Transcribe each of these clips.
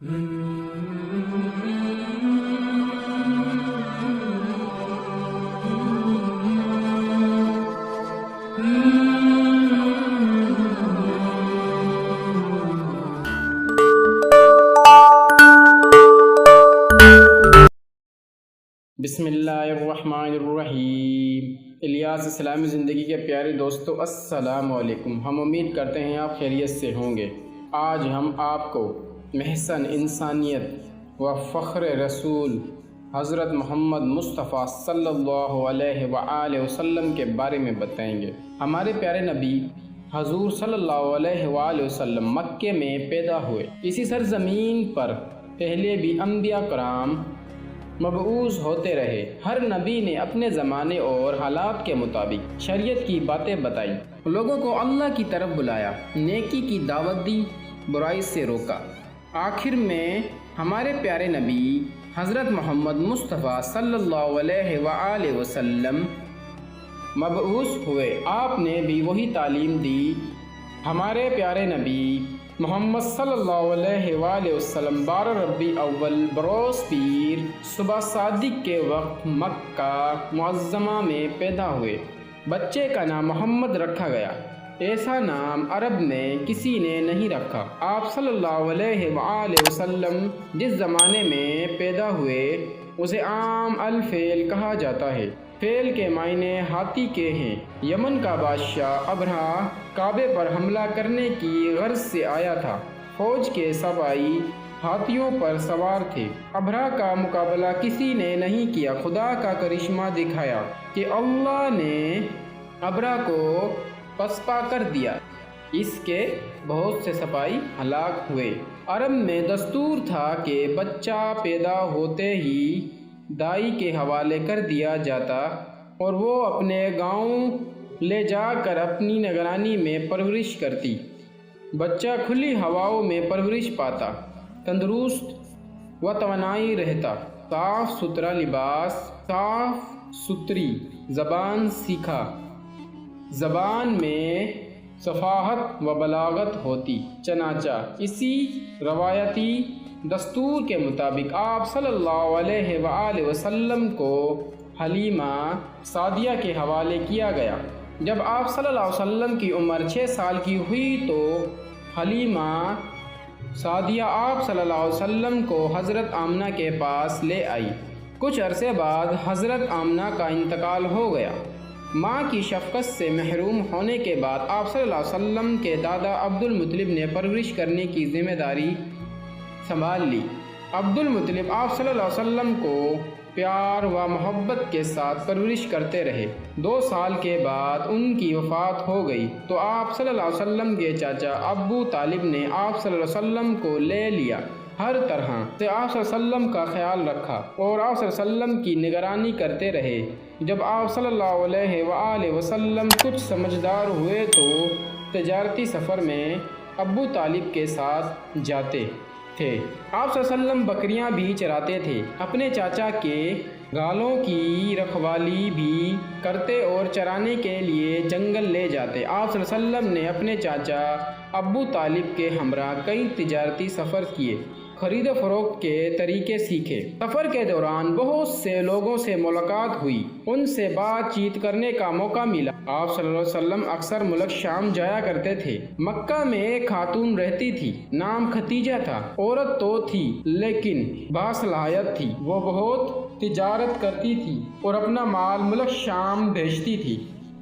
بسم اللہ الرحمن الرحیم۔ الیاس اسلامی زندگی کے پیارے دوستو، السلام علیکم۔ ہم امید کرتے ہیں آپ خیریت سے ہوں گے۔ آج ہم آپ کو محسن انسانیت و فخر رسول حضرت محمد مصطفیٰ صلی اللہ علیہ وآلہ وسلم کے بارے میں بتائیں گے۔ ہمارے پیارے نبی حضور صلی اللہ علیہ وآلہ وسلم مکے میں پیدا ہوئے۔ اسی سرزمین پر پہلے بھی انبیاء کرام مبعوث ہوتے رہے۔ ہر نبی نے اپنے زمانے اور حالات کے مطابق شریعت کی باتیں بتائی، لوگوں کو اللہ کی طرف بلایا، نیکی کی دعوت دی، برائی سے روکا۔ آخر میں ہمارے پیارے نبی حضرت محمد مصطفیٰ صلی اللہ علیہ وآلہ وسلم مبعوث ہوئے۔ آپ نے بھی وہی تعلیم دی۔ ہمارے پیارے نبی محمد صلی اللہ علیہ وآلہ وسلم 12 ربیع اول بروز پیر صبح صادق کے وقت مکہ معظمہ میں پیدا ہوئے۔ بچے کا نام محمد رکھا گیا۔ ایسا نام عرب میں کسی نے نہیں رکھا۔ آپ صلی اللہ علیہ وآلہ وسلم جس زمانے میں پیدا ہوئے اسے عام الفیل کہا جاتا ہے۔ فیل کے معنی ہاتھی کے ہیں۔ یمن کا بادشاہ ابرہہ کعبے پر حملہ کرنے کی غرض سے آیا تھا۔ فوج کے سپاہی ہاتھیوں پر سوار تھے۔ ابرہہ کا مقابلہ کسی نے نہیں کیا۔ خدا کا کرشمہ دکھایا کہ اللہ نے ابرہہ کو پسپا کر دیا۔ اس کے بہت سے سپاہی ہلاک ہوئے۔ عرب میں دستور تھا کہ بچہ پیدا ہوتے ہی دائی کے حوالے کر دیا جاتا اور وہ اپنے گاؤں لے جا کر اپنی نگرانی میں پرورش کرتی۔ بچہ کھلی ہواؤں میں پرورش پاتا، تندرست و توانائی رہتا، صاف ستھرا لباس، صاف ستھری زبان سیکھا، زبان میں صفاحت و بلاغت ہوتی۔ چنانچہ اسی روایتی دستور کے مطابق آپ صلی اللہ علیہ وآلہ وسلم کو حلیمہ سعدیہ کے حوالے کیا گیا۔ جب آپ صلی اللہ علیہ وسلم کی عمر 6 سال کی ہوئی تو حلیمہ سعدیہ آپ صلی اللہ علیہ وسلم کو حضرت آمنہ کے پاس لے آئی۔ کچھ عرصے بعد حضرت آمنہ کا انتقال ہو گیا۔ ماں کی شفقت سے محروم ہونے کے بعد آپ صلی اللہ علیہ وسلم کے دادا عبد المطلب نے پرورش کرنے کی ذمہ داری سنبھال لی۔ عبد المطلب آپ صلی اللہ علیہ وسلم کو پیار و محبت کے ساتھ پرورش کرتے رہے۔ 2 سال کے بعد ان کی وفات ہو گئی تو آپ صلی اللہ علیہ وسلم کے چاچا ابو طالب نے آپ صلی اللہ علیہ وسلم کو لے لیا۔ ہر طرح سے آپ صلی اللہ علیہ وسلم کا خیال رکھا اور آپ صلی اللہ علیہ وسلم کی نگرانی کرتے رہے۔ جب آپ صلی اللہ علیہ وآلہ وسلم کچھ سمجھدار ہوئے تو تجارتی سفر میں ابو طالب کے ساتھ جاتے تھے۔ آپ صلی اللہ علیہ وسلم بکریاں بھی چراتے تھے، اپنے چاچا کے گالوں کی رکھوالی بھی کرتے اور چرانے کے لیے جنگل لے جاتے۔ آپ صلی اللہ علیہ وسلم نے اپنے چاچا ابو طالب کے ہمراہ کئی تجارتی سفر کیے، خرید و فروخت کے طریقے سیکھے۔ سفر کے دوران بہت سے لوگوں سے ملاقات ہوئی، ان سے بات چیت کرنے کا موقع ملا۔ آپ صلی اللہ علیہ وسلم اکثر ملک شام جایا کرتے تھے۔ مکہ میں ایک خاتون رہتی تھی، نام ختیجہ تھا۔ عورت تو تھی لیکن باصلاحیت تھی۔ وہ بہت تجارت کرتی تھی اور اپنا مال ملک شام بھیجتی تھی۔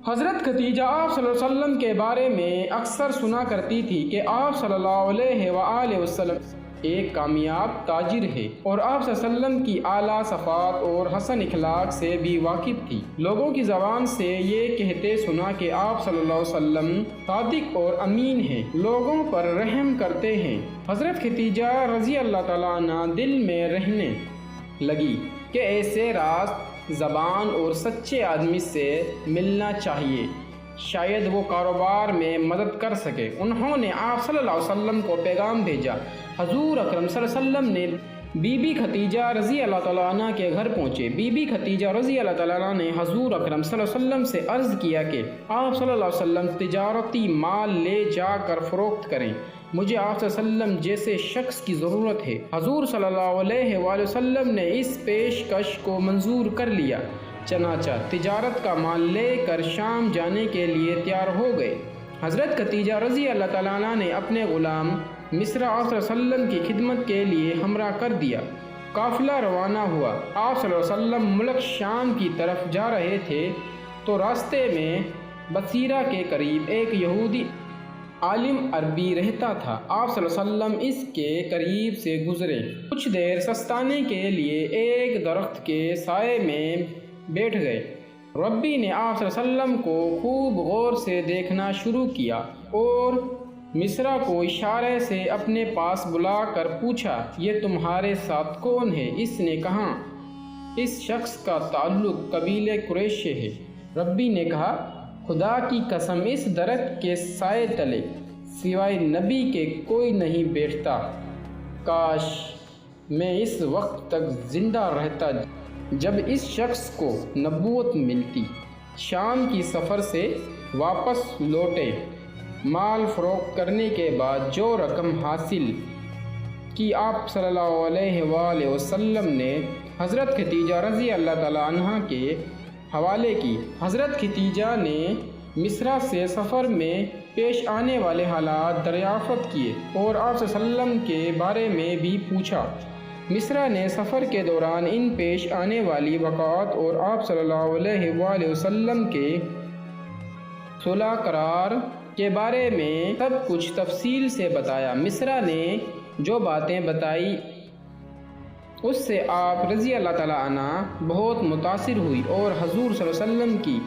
حضرت ختیجہ آپ صلی اللہ علیہ وسلم کے بارے میں اکثر سنا کرتی تھی کہ آپ صلی اللہ علیہ وآلہ وسلم ایک کامیاب تاجر ہے اور آپ صلی اللہ علیہ وسلم کی اعلیٰ صفات اور حسن اخلاق سے بھی واقف تھی۔ لوگوں کی زبان سے یہ کہتے سنا کہ آپ صلی اللہ علیہ وسلم صادق اور امین ہیں، لوگوں پر رحم کرتے ہیں۔ حضرت ختیجہ رضی اللہ تعالیٰ عنہ دل میں رہنے لگی کہ ایسے راست زبان اور سچے آدمی سے ملنا چاہیے، شاید وہ کاروبار میں مدد کر سکے۔ انہوں نے آپ صلی اللہ علیہ وسلم کو پیغام بھیجا۔ حضور اکرم صلی اللہ علیہ وسلم نے بی بی خدیجہ رضی اللہ تعالیٰ عنہ کے گھر پہنچے۔ بی بی خدیجہ رضی اللہ تعالیٰ عنہ نے حضور اکرم صلی اللہ علیہ وسلم سے عرض کیا کہ آپ صلی اللہ علیہ وسلم تجارتی مال لے جا کر فروخت کریں، مجھے آپ صلی اللہ علیہ وسلم جیسے شخص کی ضرورت ہے۔ حضور صلی اللہ علیہ وآلہ وسلم نے اس پیشکش کو منظور کر لیا، چنانچہ تجارت کا مال لے کر شام جانے کے لیے تیار ہو گئے۔ حضرت خدیجہ رضی اللہ تعالیٰ عنہ نے اپنے غلام مصرع آپ صلی اللہ علیہ وسلم کی خدمت کے لیے ہمراہ کر دیا۔ قافلہ روانہ ہوا۔ آپ صلی اللہ علیہ وسلم ملک شام کی طرف جا رہے تھے تو راستے میں بصیرہ کے قریب ایک یہودی عالم عربی رہتا تھا۔ آپ صلی اللہ علیہ وسلم اس کے قریب سے گزرے، کچھ دیر سستانے کے لیے ایک درخت کے سائے میں بیٹھ گئے۔ ربی نے آپ صلی اللہ علیہ وسلم کو خوب غور سے دیکھنا شروع کیا اور مصرع کو اشارے سے اپنے پاس بلا کر پوچھا، یہ تمہارے ساتھ کون ہے؟ اس نے کہا، اس شخص کا تعلق قبیلے قریش سے ہے۔ ربی نے کہا، خدا کی قسم اس درخت کے سائے تلے سوائے نبی کے کوئی نہیں بیٹھتا، کاش میں اس وقت تک زندہ رہتا جب اس شخص کو نبوت ملتی۔ شام کی سفر سے واپس لوٹے، مال فروخت کرنے کے بعد جو رقم حاصل کی آپ صلی اللہ علیہ وآلہ وسلم نے حضرت خدیجہ رضی اللہ تعالیٰ عنہ کے حوالے کی۔ حضرت خدیجہ نے مصرع سے سفر میں پیش آنے والے حالات دریافت کیے اور آپ صلی اللہ علیہ وسلم کے بارے میں بھی پوچھا۔ مصرع نے سفر کے دوران ان پیش آنے والی واقعات اور آپ صلی اللہ علیہ وآلہ وسلم کے صلح قرار کے بارے میں سب کچھ تفصیل سے بتایا۔ مصرع نے جو باتیں بتائی اس سے آپ رضی اللہ تعالیٰ عنہ بہت متاثر ہوئی اور حضور صلی اللہ علیہ وسلم کی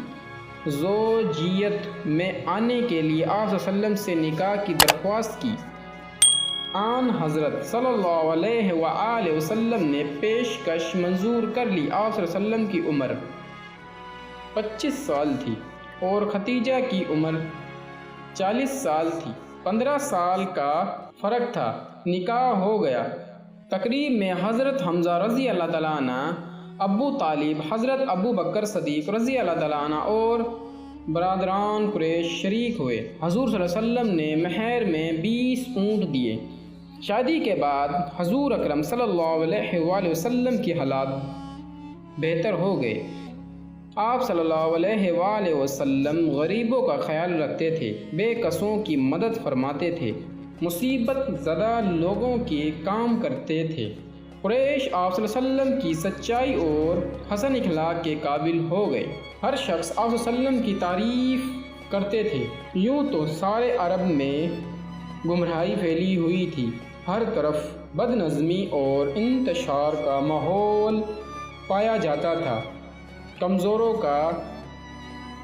زوجیت میں آنے کے لیے آپ صلی اللہ علیہ وسلم سے نکاح کی درخواست کی۔ آن حضرت صلی اللہ علیہ وآلہ وسلم نے پیشکش منظور کر لی۔ آپ صلی اللہ علیہ وسلم کی عمر 25 سال تھی اور خدیجہ کی عمر 40 سال تھی۔ 15 سال کا فرق تھا۔ نکاح ہو گیا۔ تقریب میں حضرت حمزہ رضی اللہ تعالیٰ عنہ، ابو طالب، حضرت ابو بکر صدیق رضی اللہ تعالیٰ عنہ اور برادران قریش شریک ہوئے۔ حضور صلی اللہ علیہ وسلم نے مہر میں 20 اونٹ دیے۔ شادی کے بعد حضور اکرم صلی اللہ علیہ وآلہ وسلم کی حالات بہتر ہو گئے۔ آپ صلی اللہ علیہ وآلہ وسلم غریبوں کا خیال رکھتے تھے، بے کسوں کی مدد فرماتے تھے، مصیبت زدہ لوگوں کے کام کرتے تھے۔ قریش آپ صلی اللہ علیہ وسلم کی سچائی اور حسن اخلاق کے قابل ہو گئے۔ ہر شخص آپ صلی اللہ علیہ وسلم کی تعریف کرتے تھے۔ یوں تو سارے عرب میں گمراہی پھیلی ہوئی تھی، ہر طرف بد نظمی اور انتشار کا ماحول پایا جاتا تھا، کمزوروں کا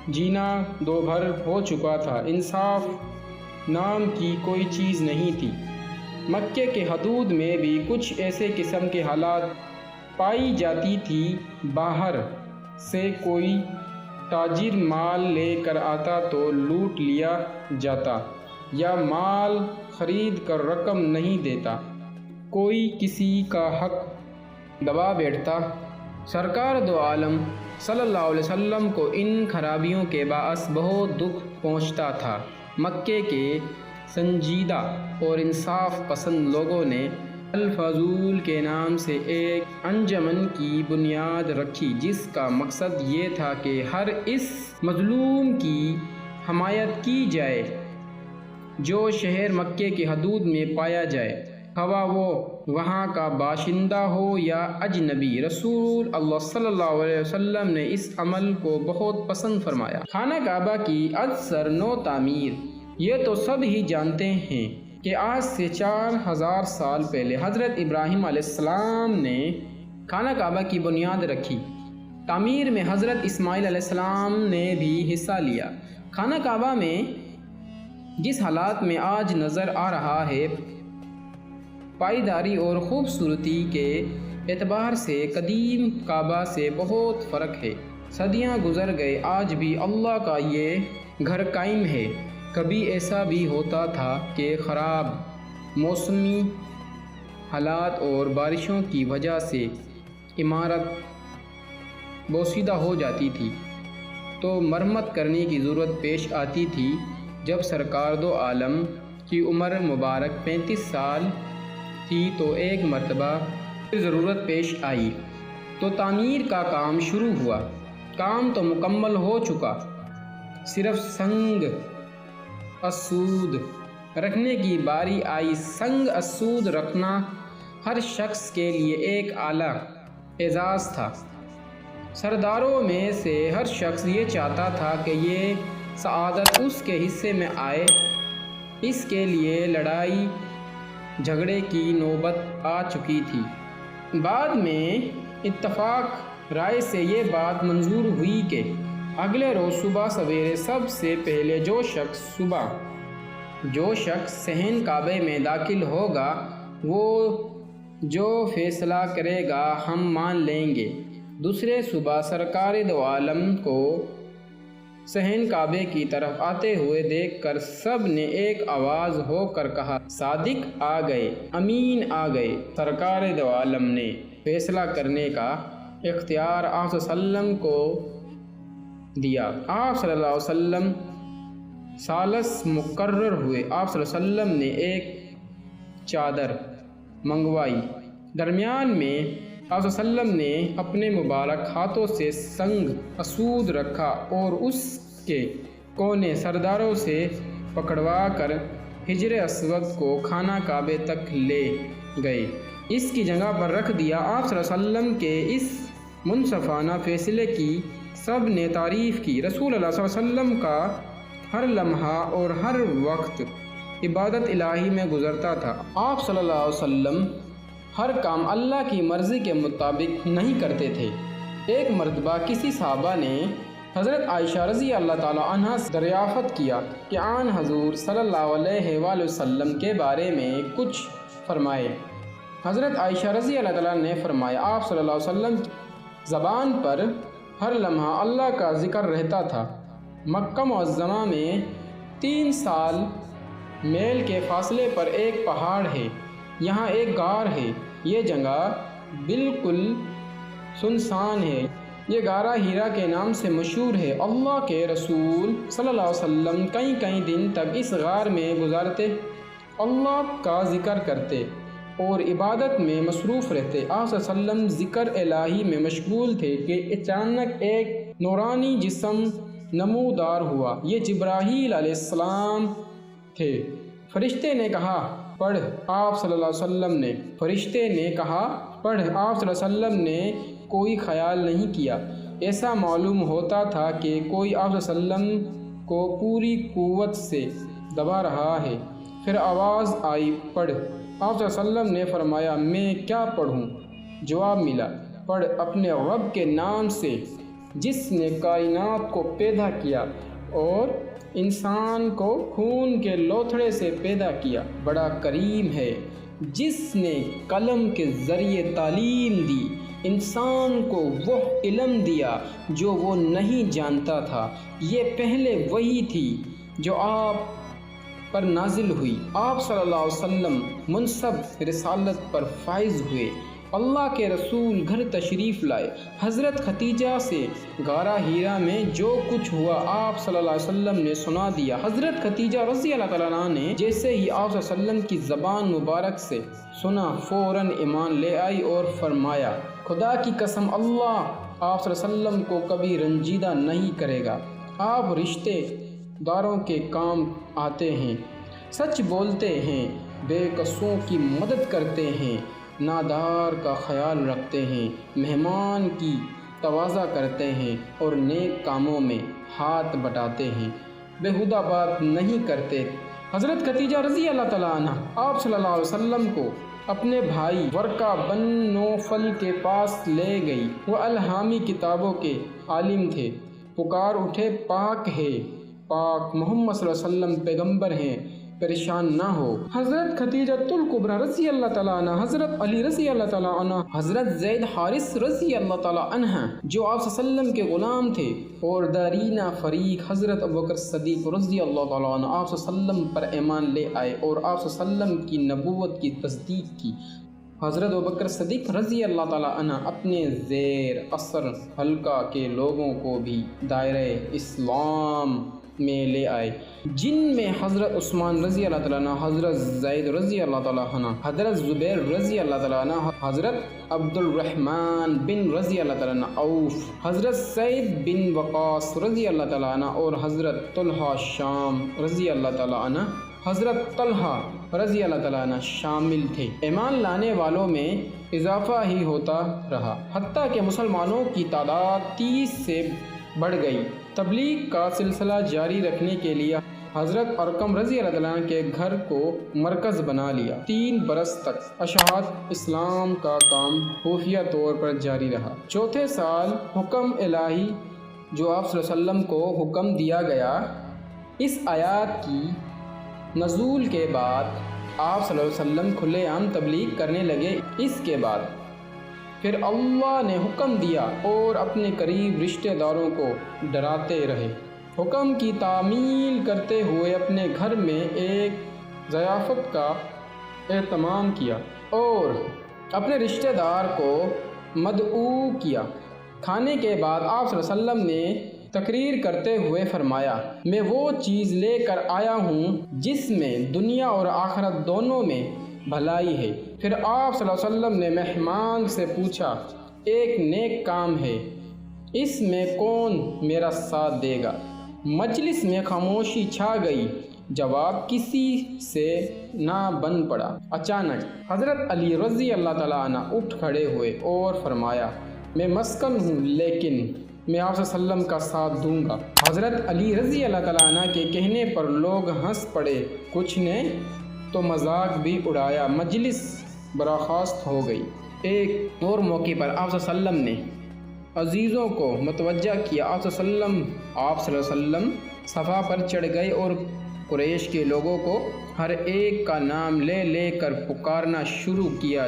جینا دو بھر ہو چکا تھا، انصاف نام کی کوئی چیز نہیں تھی۔ مکے کے حدود میں بھی کچھ ایسے قسم کے حالات پائی جاتی تھی، باہر سے کوئی تاجر مال لے کر آتا تو لوٹ لیا جاتا، یا مال خرید کر رقم نہیں دیتا، کوئی کسی کا حق دبا بیٹھتا۔ سرکار دو عالم صلی اللہ علیہ وسلم کو ان خرابیوں کے باعث بہت دکھ پہنچتا تھا۔ مکے کے سنجیدہ اور انصاف پسند لوگوں نے الفضول کے نام سے ایک انجمن کی بنیاد رکھی، جس کا مقصد یہ تھا کہ ہر اس مظلوم کی حمایت کی جائے جو شہر مکے کی حدود میں پایا جائے، خواہ وہ وہاں کا باشندہ ہو یا اجنبی۔ رسول اللہ صلی اللہ علیہ وسلم نے اس عمل کو بہت پسند فرمایا۔ خانہ کعبہ کی ازسر نو تعمیر۔ یہ تو سب ہی جانتے ہیں کہ آج سے 4000 سال پہلے حضرت ابراہیم علیہ السلام نے خانہ کعبہ کی بنیاد رکھی۔ تعمیر میں حضرت اسماعیل علیہ السلام نے بھی حصہ لیا۔ خانہ کعبہ میں جس حالات میں آج نظر آ رہا ہے، پائیداری اور خوبصورتی کے اعتبار سے قدیم کعبہ سے بہت فرق ہے۔ صدیاں گزر گئے، آج بھی اللہ کا یہ گھر قائم ہے۔ کبھی ایسا بھی ہوتا تھا کہ خراب موسمی حالات اور بارشوں کی وجہ سے عمارت بوسیدہ ہو جاتی تھی تو مرمت کرنے کی ضرورت پیش آتی تھی۔ جب سرکار دو عالم کی عمر مبارک 35 سال تھی تو ایک مرتبہ ضرورت پیش آئی تو تعمیر کا کام شروع ہوا۔ کام تو مکمل ہو چکا، صرف سنگ اسود رکھنے کی باری آئی۔ سنگ اسود رکھنا ہر شخص کے لیے ایک اعلیٰ اعزاز تھا۔ سرداروں میں سے ہر شخص یہ چاہتا تھا کہ یہ سعادت اس کے حصے میں آئے۔ اس کے لیے لڑائی جھگڑے کی نوبت آ چکی تھی۔ بعد میں اتفاق رائے سے یہ بات منظور ہوئی کہ اگلے روز صبح سویرے سب سے پہلے جو شخص صحن کعبے میں داخل ہوگا وہ جو فیصلہ کرے گا ہم مان لیں گے۔ دوسرے صبح سرکار دو عالم کو صحن کعبے کی طرف آتے ہوئے دیکھ کر سب نے ایک آواز ہو کر کہا، صادق آ گئے، امین آ گئے۔ سرکار دو عالم نے فیصلہ کرنے کا اختیار آپ صلی اللہ علیہ وسلم کو دیا۔ آپ صلی اللہ علیہ وسلم ثالث مقرر ہوئے۔ آپ صلی اللہ علیہ وسلم نے ایک چادر منگوائی۔ درمیان میں آپ صلی اللہ علیہ وسلم نے اپنے مبارک ہاتھوں سے سنگ اسود رکھا اور اس کے کونے سرداروں سے پکڑوا کر حجر اسود کو خانہ کعبے تک لے گئے، اس کی جگہ پر رکھ دیا۔ آپ صلی اللہ علیہ وسلم کے اس منصفانہ فیصلے کی سب نے تعریف کی۔ رسول اللہ صلی اللہ علیہ وسلم کا ہر لمحہ اور ہر وقت عبادت الہی میں گزرتا تھا۔ آپ صلی اللہ علیہ وسلم ہر کام اللہ کی مرضی کے مطابق نہیں کرتے تھے۔ ایک مرتبہ کسی صحابہ نے حضرت عائشہ رضی اللہ تعالیٰ عنہ سے دریافت کیا کہ آن حضور صلی اللہ علیہ وآلہ وسلم کے بارے میں کچھ فرمائے۔ حضرت عائشہ رضی اللہ تعالیٰ نے فرمایا، آپ صلی اللہ علیہ وسلم کی زبان پر ہر لمحہ اللہ کا ذکر رہتا تھا۔ مکہ معظمہ میں 3 سال میل کے فاصلے پر ایک پہاڑ ہے، یہاں ایک غار ہے۔ یہ جگہ بالکل سنسان ہے۔ یہ غارہ ہیرا کے نام سے مشہور ہے۔ اللہ کے رسول صلی اللہ علیہ وسلم کئی دن تک اس غار میں گزارتے، اللہ کا ذکر کرتے اور عبادت میں مصروف رہتے۔ آپ صلی اللہ علیہ وسلم ذکر الہی میں مشغول تھے کہ اچانک ایک نورانی جسم نمودار ہوا۔ یہ جبرائیل علیہ السلام تھے۔ فرشتے نے کہا، پڑھ۔ آپ صلی اللہ علیہ وسلم نے فرشتے نے کہا، پڑھ۔ آپ صلی اللہ علیہ وسلم نے کوئی خیال نہیں کیا۔ ایسا معلوم ہوتا تھا کہ کوئی آپ صلی اللہ علیہ وسلم کو پوری قوت سے دبا رہا ہے۔ پھر آواز آئی، پڑھ۔ آپ صلی اللہ علیہ وسلم نے فرمایا، میں کیا پڑھوں؟ جواب ملا، پڑھ اپنے رب کے نام سے جس نے کائنات کو پیدا کیا اور انسان کو خون کے لوتھڑے سے پیدا کیا۔ بڑا کریم ہے جس نے قلم کے ذریعے تعلیم دی، انسان کو وہ علم دیا جو وہ نہیں جانتا تھا۔ یہ پہلے وحی تھی جو آپ پر نازل ہوئی۔ آپ صلی اللہ علیہ وسلم منصب رسالت پر فائز ہوئے۔ اللہ کے رسول گھر تشریف لائے۔ حضرت خدیجہ سے غارہ ہیرا میں جو کچھ ہوا آپ صلی اللہ علیہ وسلم نے سنا دیا۔ حضرت خدیجہ رضی اللہ تعالیٰ عنہا نے جیسے ہی آپ صلی اللہ علیہ وسلم کی زبان مبارک سے سنا فوراً ایمان لے آئی اور فرمایا، خدا کی قسم اللہ آپ صلی اللہ علیہ وسلم کو کبھی رنجیدہ نہیں کرے گا۔ آپ رشتے داروں کے کام آتے ہیں، سچ بولتے ہیں، بے قصوں کی مدد کرتے ہیں، نادار کا خیال رکھتے ہیں، مہمان کی تواضع کرتے ہیں اور نیک کاموں میں ہاتھ بٹاتے ہیں، بےہودہ بات نہیں کرتے۔ حضرت خدیجہ رضی اللہ تعالیٰ عنہ آپ صلی اللہ علیہ وسلم کو اپنے بھائی ورقہ بن نوفل کے پاس لے گئی۔ وہ الہامی کتابوں کے عالم تھے۔ پکار اٹھے، پاک ہے، پاک محمد صلی اللہ علیہ وسلم پیغمبر ہیں، پریشان نہ ہو۔ حضرت خدیجہ الکبریٰ رضی اللہ تعالیٰ عنہ، حضرت علی رضی اللہ تعالیٰ عنہ، حضرت زید حارث رضی اللہ تعالیٰ عنہ جو آپ صلی اللہ علیہ وسلم کے غلام تھے، اور دارینہ فریق حضرت ابوبکر صدیق رضی اللہ تعالیٰ عنہ آپ صلی اللہ علیہ وسلم پر ایمان لے آئے اور آپ صلی اللہ علیہ وسلم کی نبوت کی تصدیق کی۔ حضرت ابوبکر صدیق رضی اللہ تعالیٰ عنہ اپنے زیر اثر حلقہ کے لوگوں کو بھی دائرہ اسلام میں لے آئے، جن میں حضرت عثمان رضی اللہ تعالیٰ عنہ، حضرت زید رضی اللہ تعالیٰ عنہ، حضرت زبیر رضی اللہ تعالیٰ عنہ، حضرت عبد الرحمن بن رضی اللہ تعالیٰ عنہ عوف، حضرت سعید بن وقاص رضی اللہ تعالیٰ عنہ اور حضرت طلحہ شام رضی اللہ تعالیٰ عنہ، حضرت طلحہ رضی اللہ تعالیٰ عنہ شامل تھے۔ ایمان لانے والوں میں اضافہ ہی ہوتا رہا، حتیٰ کہ مسلمانوں کی تعداد 30 سے بڑھ گئی۔ تبلیغ کا سلسلہ جاری رکھنے کے لیے حضرت ارقم رضی اللہ تعالیٰ عنہ کے گھر کو مرکز بنا لیا۔ 3 برس تک اشاعت اسلام کا کام خفیہ طور پر جاری رہا۔ چوتھے سال حکم الہی جو آپ صلی اللہ علیہ وسلم کو حکم دیا گیا، اس آیات کی نزول کے بعد آپ صلی اللہ علیہ وسلم کھلے عام تبلیغ کرنے لگے۔ اس کے بعد پھر اللہ نے حکم دیا اور اپنے قریب رشتہ داروں کو ڈراتے رہے۔ حکم کی تعمیل کرتے ہوئے اپنے گھر میں ایک ضیافت کا اہتمام کیا اور اپنے رشتہ دار کو مدعو کیا۔ کھانے کے بعد آپ صلی اللہ علیہ وسلم نے تقریر کرتے ہوئے فرمایا، میں وہ چیز لے کر آیا ہوں جس میں دنیا اور آخرت دونوں میں بھلائی ہے۔ پھر آپ صلی اللہ علیہ وسلم نے مہمان سے پوچھا، ایک نیک کام ہے، اس میں کون میرا ساتھ دے گا؟ مجلس میں خاموشی چھا گئی، جواب کسی سے نہ بن پڑا۔ اچانک حضرت علی رضی اللہ تعالیٰ عنہ اٹھ کھڑے ہوئے اور فرمایا، میں مسکن ہوں لیکن میں آپ صلی اللہ علیہ وسلم کا ساتھ دوں گا۔ حضرت علی رضی اللہ تعالیٰ عنہ کے کہنے پر لوگ ہنس پڑے، کچھ نے تو مذاق بھی اڑایا۔ مجلس برخاست ہو گئی۔ ایک اور موقع پر آپ صلی اللہ علیہ وسلم نے عزیزوں کو متوجہ کیا۔ آپ صلی اللہ علیہ وسلم صفا پر چڑھ گئے اور قریش کے لوگوں کو ہر ایک کا نام لے لے کر پکارنا شروع کیا۔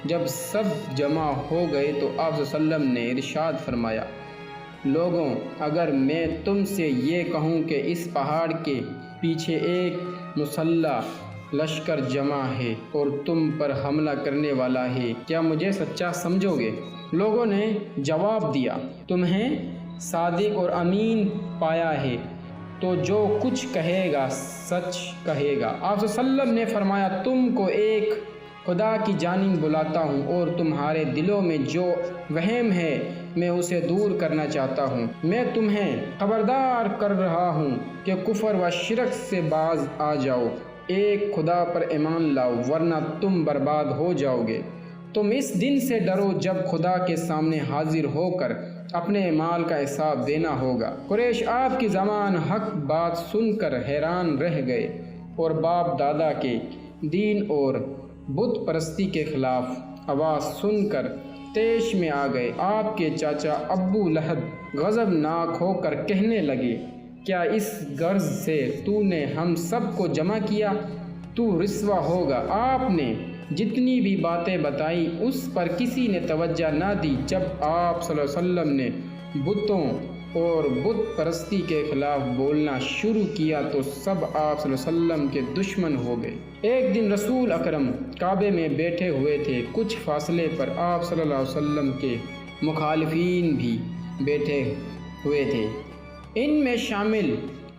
جب سب جمع ہو گئے تو آپ صلی اللہ علیہ وسلم نے ارشاد فرمایا، لوگوں، اگر میں تم سے یہ کہوں کہ اس پہاڑ کے پیچھے ایک مسلح لشکر جمع ہے اور تم پر حملہ کرنے والا ہے، کیا مجھے سچا سمجھو گے؟ لوگوں نے جواب دیا، تمہیں صادق اور امین پایا ہے تو جو کچھ کہے گا سچ کہے گا۔ آپ صلی اللہ علیہ وسلم نے فرمایا، تم کو ایک خدا کی جانب بلاتا ہوں اور تمہارے دلوں میں جو وہم ہے میں اسے دور کرنا چاہتا ہوں۔ میں تمہیں خبردار کر رہا ہوں کہ کفر و شرک سے باز آ جاؤ، ایک خدا پر ایمان لاؤ ورنہ تم برباد ہو جاؤ گے۔ تم اس دن سے ڈرو جب خدا کے سامنے حاضر ہو کر اپنے اعمال کا حساب دینا ہوگا۔ قریش آپ کی زبان حق بات سن کر حیران رہ گئے اور باپ دادا کے دین اور بت پرستی کے خلاف آواز سن کر تیش میں آ گئے۔ آپ کے چاچا ابو لہب غضبناک ہو کر کہنے لگے، کیا اس غرض سے تو نے ہم سب کو جمع کیا؟ تو رسوا ہوگا۔ آپ نے جتنی بھی باتیں بتائی اس پر کسی نے توجہ نہ دی۔ جب آپ صلی اللہ علیہ وسلم نے بتوں اور بت پرستی کے خلاف بولنا شروع کیا تو سب آپ صلی اللہ علیہ وسلم کے دشمن ہو گئے۔ ایک دن رسول اکرم کعبے میں بیٹھے ہوئے تھے، کچھ فاصلے پر آپ صلی اللہ علیہ وسلم کے مخالفین بھی بیٹھے ہوئے تھے، ان میں شامل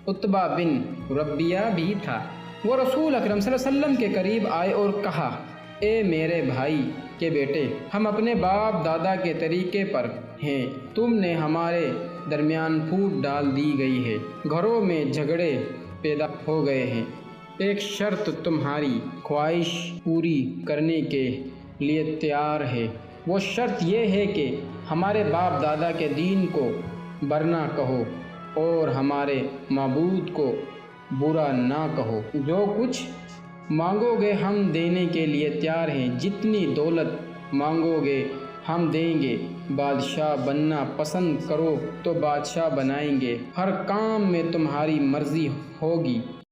عتبہ بن ربیعہ بھی تھا۔ وہ رسول اکرم صلی اللہ علیہ وسلم کے قریب آئے اور کہا، اے میرے بھائی کے بیٹے، ہم اپنے باپ دادا کے طریقے پر ہیں، تم نے ہمارے درمیان پھوٹ ڈال دی گئی ہے، گھروں میں جھگڑے پیدا ہو گئے ہیں۔ ایک شرط تمہاری خواہش پوری کرنے کے لیے تیار ہے، وہ شرط یہ ہے کہ ہمارے باپ دادا کے دین کو برنا کہو اور ہمارے معبود کو برا نہ کہو۔ جو کچھ مانگو گے ہم دینے کے لیے تیار ہیں، جتنی دولت مانگو گے ہم دیں گے، بادشاہ بننا پسند کرو تو بادشاہ بنائیں گے، ہر کام میں تمہاری مرضی ہوگی۔